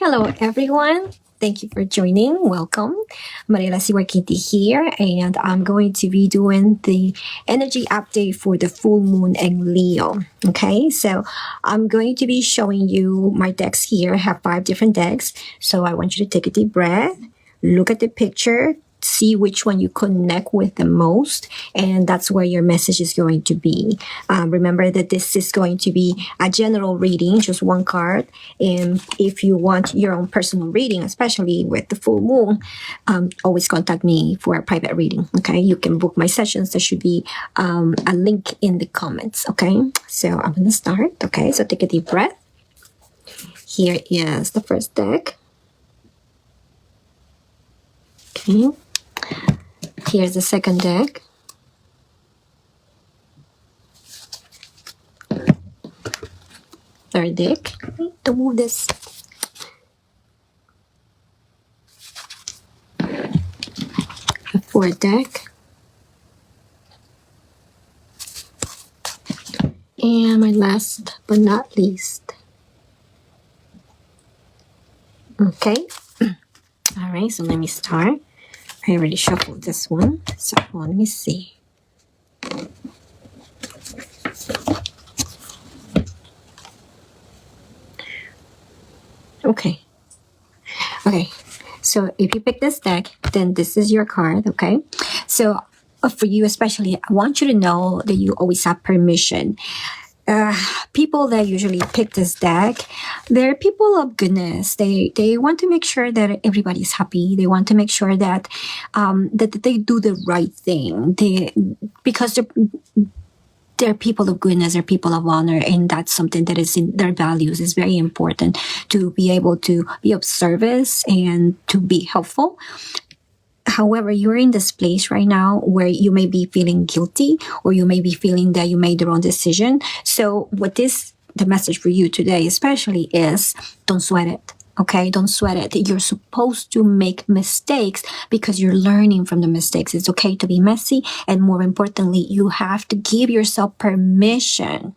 Hello, everyone. Thank you for joining. Welcome. Mariela Siwakiti here, and I'm going to be doing the energy update for the full moon in Leo. Okay, so I'm going to be showing you my decks here. I have 5 different decks. So I want you to take a deep breath, look at the picture, see which one you connect with the most, and that's where your message is going to be. Remember that this is going to be a general reading, just one card. And if you want your own personal reading, especially with the full moon, always contact me for a private reading. Okay, you can book my sessions. There should be a link in the comments. Okay, so I'm gonna start. Okay, so take a deep breath. Here is the first deck. Okay. Here's the second deck. Third deck. I need to move this. The fourth deck. And my last but not least. Okay. All right, so let me start. I already shuffled this one, so let me see. Okay, so if you pick this deck, then this is your card, okay? So for you especially, I want you to know that you always have permission. People that usually pick this deck, they're people of goodness. They want to make sure that everybody's happy. They want to make sure that that they do the right thing. Because they're people of goodness, they're people of honor, and that's something that is in their values. It's very important to be able to be of service and to be helpful. However, you're in this place right now where you may be feeling guilty, or you may be feeling that you made the wrong decision. So the message for you today especially is, don't sweat it. Okay, don't sweat it. You're supposed to make mistakes because you're learning from the mistakes. It's okay to be messy. And more importantly, you have to give yourself permission.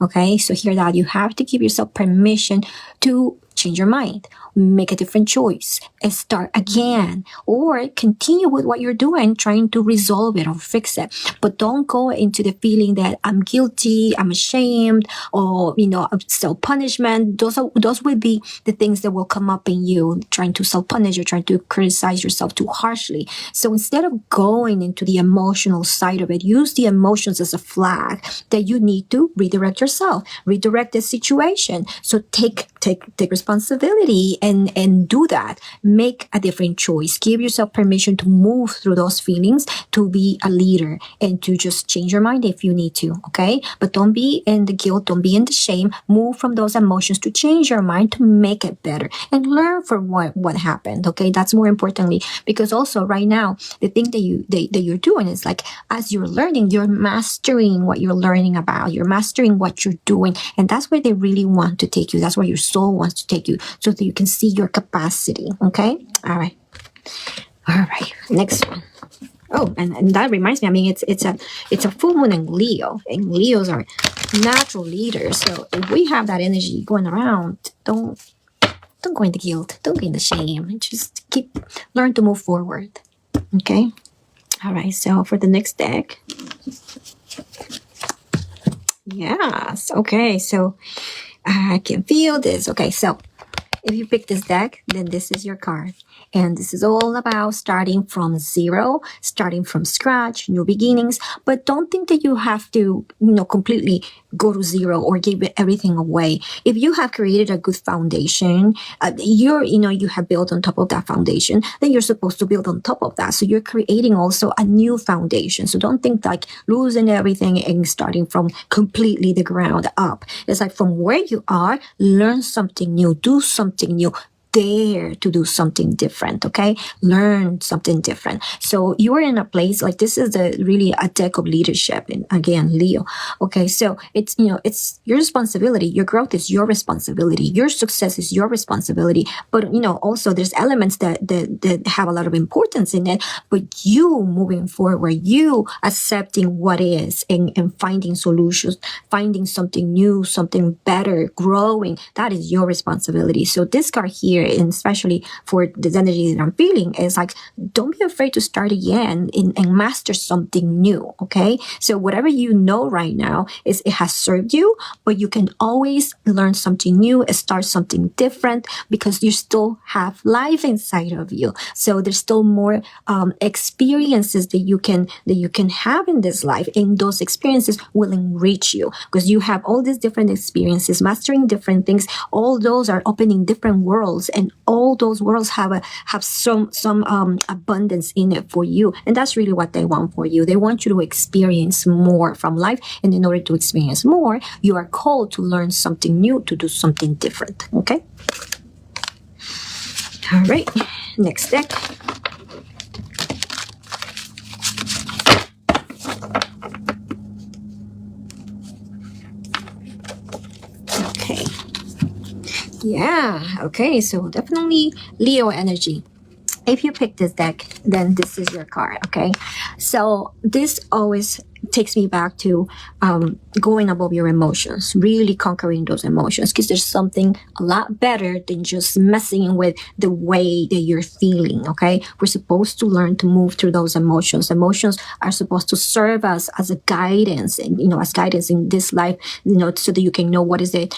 Okay, so hear that. You have to give yourself permission to change your mind, make a different choice, and start again, or continue with what you're doing, trying to resolve it or fix it. But don't go into the feeling that I'm guilty, I'm ashamed, or self-punishment. Those will be the things that will come up in you, trying to self-punish or trying to criticize yourself too harshly. So instead of going into the emotional side of it, use the emotions as a flag that you need to redirect yourself, redirect the situation. So take responsibility and do that. Make a different choice. Give yourself permission to move through those feelings, to be a leader, and to just change your mind if you need to. Okay, but don't be in the guilt, don't be in the shame. Move from those emotions to change your mind, to make it better and learn from what happened. Okay, that's more importantly, because also right now the thing that you're doing is like, as you're learning, you're mastering what you're learning about. You're mastering what you're doing, and that's where they really want to take you. That's where your soul wants to take you, so that you can see your capacity. Okay, all right, next one. Oh, and that reminds me, I mean, it's a full moon in Leo, and Leos are natural leaders. So if we have that energy going around, don't go into guilt, don't go into shame. Just learn to move forward. Okay, all right, so for the next deck, yes, okay, so I can feel this. Okay, so if you pick this deck, then this is your card. And this is all about starting from zero, starting from scratch, new beginnings. But don't think that you have to, completely go to zero or give everything away. If you have created a good foundation, you have built on top of that foundation, then you're supposed to build on top of that. So you're creating also a new foundation. So don't think like losing everything and starting from completely the ground up. It's like from where you are, learn something new, do something new. Dare to do something different, okay? Learn something different. So you are in a place like this is really a deck of leadership, and again, Leo. Okay, so it's your responsibility. Your growth is your responsibility. Your success is your responsibility. But also there's elements that have a lot of importance in it. But you moving forward, you accepting what is and finding solutions, finding something new, something better, growing. That is your responsibility. So this card here and especially for this energy that I'm feeling, is like, don't be afraid to start again and master something new. Okay. So whatever you know right now is it has served you, but you can always learn something new, start something different, because you still have life inside of you. So there's still more experiences that you can have in this life, and those experiences will enrich you because you have all these different experiences, mastering different things. All those are opening different worlds, and all those worlds have some abundance in it for you. And that's really what they want for you. They want you to experience more from life, and in order to experience more, you are called to learn something new, to do something different. Okay. All right. Next deck. Okay. Yeah. Okay. So definitely Leo energy. If you pick this deck, then this is your card. Okay. So this always takes me back to going above your emotions, really conquering those emotions, because there's something a lot better than just messing with the way that you're feeling. Okay. We're supposed to learn to move through those emotions. Emotions are supposed to serve us as a guidance, and as guidance in this life, so that you can know what is it,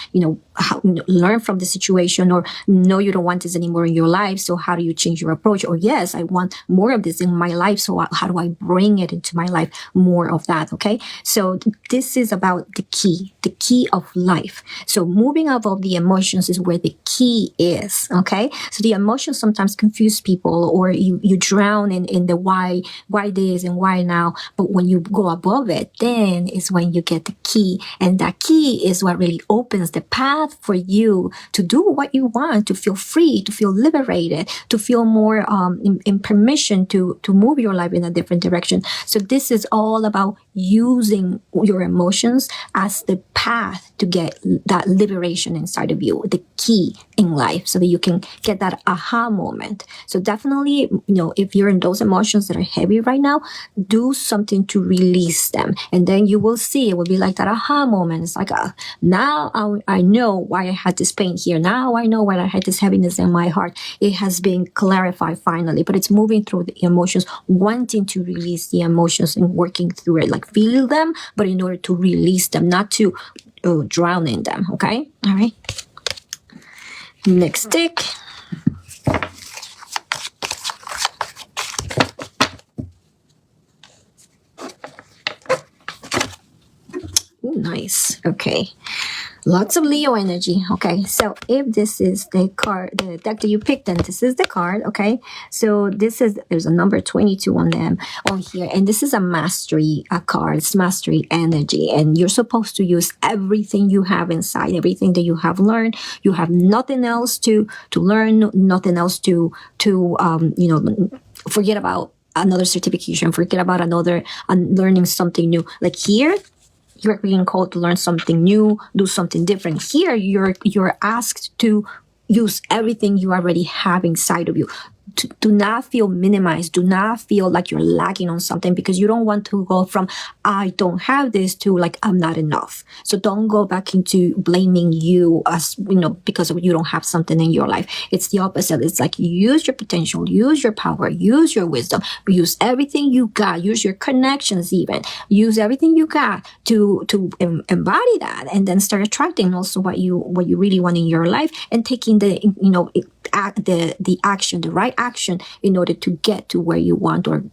how, learn from the situation, or no, you don't want this anymore in your life. So how do you change your approach? Or yes, I want more of this in my life. So how do I bring it into my life? More of that. Okay. So this is about the key of life. So moving above the emotions is where the key is. Okay. So the emotions sometimes confuse people, or you drown in the why this and why now. But when you go above it, then is when you get the key. And that key is what really opens the path for you to do what you want, to feel free, to feel liberated, to feel more in permission to move your life in a different direction. So this is all about using your emotions as the path to get that liberation inside of you, the key in life, so that you can get that aha moment. So definitely, if you're in those emotions that are heavy right now, do something to release them. And then you will see, it will be like that aha moment. It's like, now I know why I had this pain here. Now I know why I had this heaviness in my heart. It has been clarified finally, but it's moving through the emotions, wanting to release the emotions and working through it, like feel them, but in order to release them, not to drown in them. Okay. All right. Next deck. Ooh, nice. Okay. Lots of Leo energy. Okay, so if this is the card, the deck that you picked, then this is the card. Okay, so there's a number 22 on them on here, and this is a mastery card. It's mastery energy, and you're supposed to use everything you have inside, everything that you have learned. You have nothing else to learn, nothing else to forget about another certification, forget about another learning something new. Like here, you're being called to learn something new, do something different. Here, you're asked to use everything you already have inside of you. Do not feel minimized. Do not feel like you're lacking on something, because you don't want to go from I don't have this to like I'm not enough. So don't go back into blaming you as because you don't have something in your life. It's the opposite. It's like use your potential, use your power, use your wisdom, use everything you got, use your connections, even use everything you got to embody that, and then start attracting also what you really want in your life, and taking the action, the right action, in order to get to where you want, or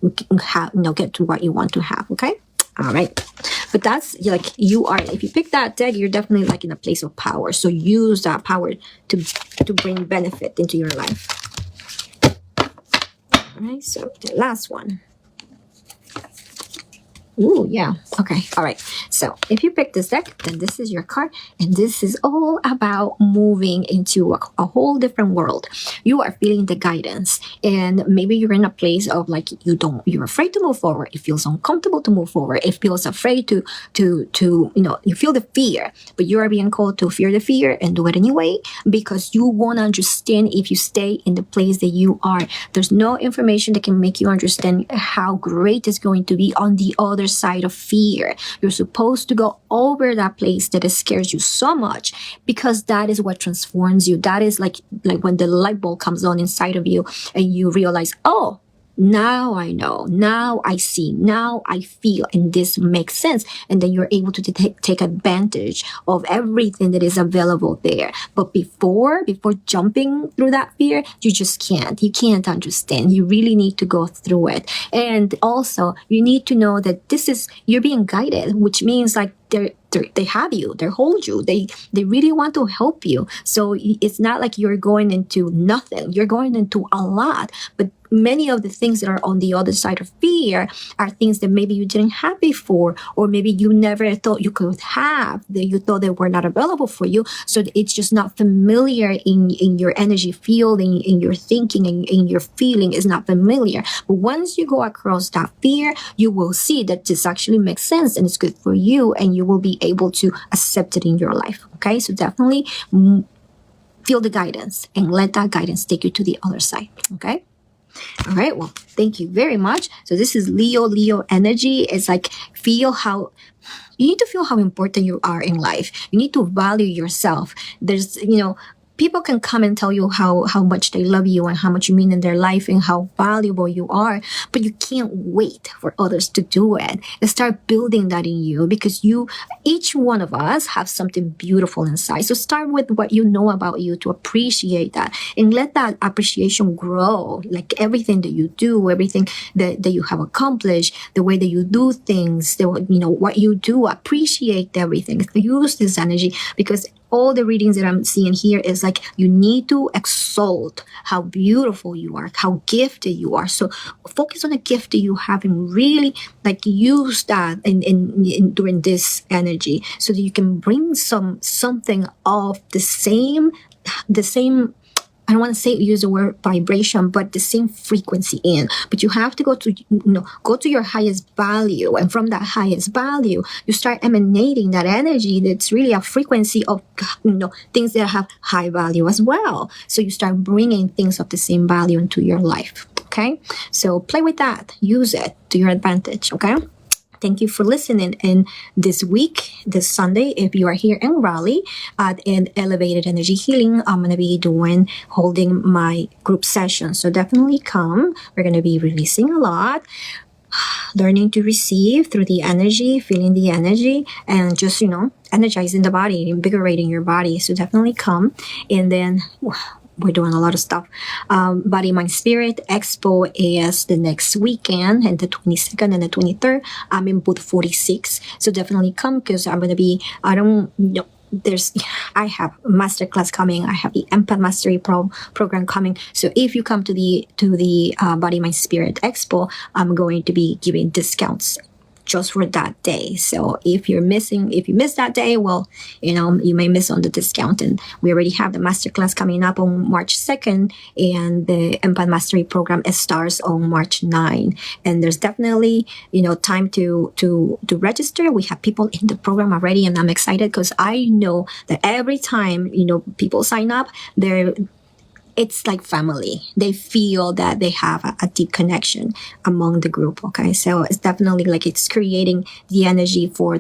get to what you want to have. Okay. All right. But that's like, if you pick that deck, you're definitely like in a place of power. So use that power to bring benefit into your life. All right. So the last one. Ooh, yeah. Okay. All right. So if you pick this deck, then this is your card. And this is all about moving into a whole different world. You are feeling the guidance. And maybe you're in a place of like, you're afraid to move forward. It feels uncomfortable to move forward. It feels afraid to you feel the fear, but you are being called to fear the fear and do it anyway, because you won't understand if you stay in the place that you are. There's no information that can make you understand how great it's going to be on the other other side of fear. You're supposed to go over that place that scares you so much, because that is what transforms you. That is like when the light bulb comes on inside of you and you realize, oh, now I know, now I see, now I feel, and this makes sense. And then you're able to take advantage of everything that is available there. But before jumping through that fear, you just can't. You can't understand. You really need to go through it. And also, you need to know that you're being guided, which means like they have you, they hold you, they really want to help you. So it's not like you're going into nothing, you're going into a lot. But many of the things that are on the other side of fear are things that maybe you didn't have before, or maybe you never thought you could have, that you thought they were not available for you. So it's just not familiar in your energy field, in your thinking, in your feeling is not familiar. But once you go across that fear, you will see that this actually makes sense and it's good for you, and you will be able to accept it in your life. Okay, so definitely feel the guidance and let that guidance take you to the other side. Okay. All right. Well, thank you very much. So this is Leo energy. It's like you need to feel how important you are in life. You need to value yourself. There's, people can come and tell you how much they love you and how much you mean in their life and how valuable you are, but you can't wait for others to do it. And start building that in you, because each one of us have something beautiful inside. So start with what you know about you to appreciate that, and let that appreciation grow. Like everything that you do, everything that you have accomplished, the way that you do things, what you do, appreciate everything. Use this energy, because all the readings that I'm seeing here is like you need to exalt how beautiful you are, how gifted you are. So focus on the gift that you have and really like use that in during this energy, so that you can bring something of the same. I don't want to use the word vibration, but the same frequency in. But you have to go to your highest value. And from that highest value, you start emanating that energy that's really a frequency of, things that have high value as well. So you start bringing things of the same value into your life. Okay. So play with that. Use it to your advantage. Okay. Thank you for listening. And this Sunday, if you are here in Raleigh at an Elevated Energy Healing, I'm going to be holding my group session. So definitely come. We're going to be releasing a lot, learning to receive through the energy, feeling the energy, and just, energizing the body, invigorating your body. So definitely come. And then we're doing a lot of stuff. Body, Mind, Spirit Expo is the next weekend, and the 22nd and the 23rd. I'm in booth 46. So definitely come, because I'm going to be, I have a masterclass coming. I have the Empath Mastery program coming. So if you come to the Body, Mind, Spirit Expo, I'm going to be giving discounts just for that day. So if you miss that day, well, you may miss on the discount. And we already have the masterclass coming up on March 2nd, and the Empath Mastery program starts on March 9. And there's definitely, time to register. We have people in the program already, and I'm excited because I know that every time, people sign up, it's like family. They feel that they have a deep connection among the group. Okay. So it's definitely like it's creating the energy for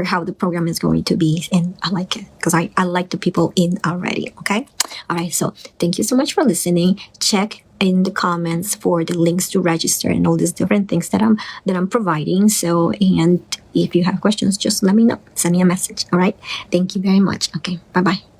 how the program is going to be. And I like it because I like the people in already. Okay. All right. So thank you so much for listening. Check in the comments for the links to register and all these different things that I'm providing. So, and if you have questions, just let me know. Send me a message. All right. Thank you very much. Okay. Bye-bye.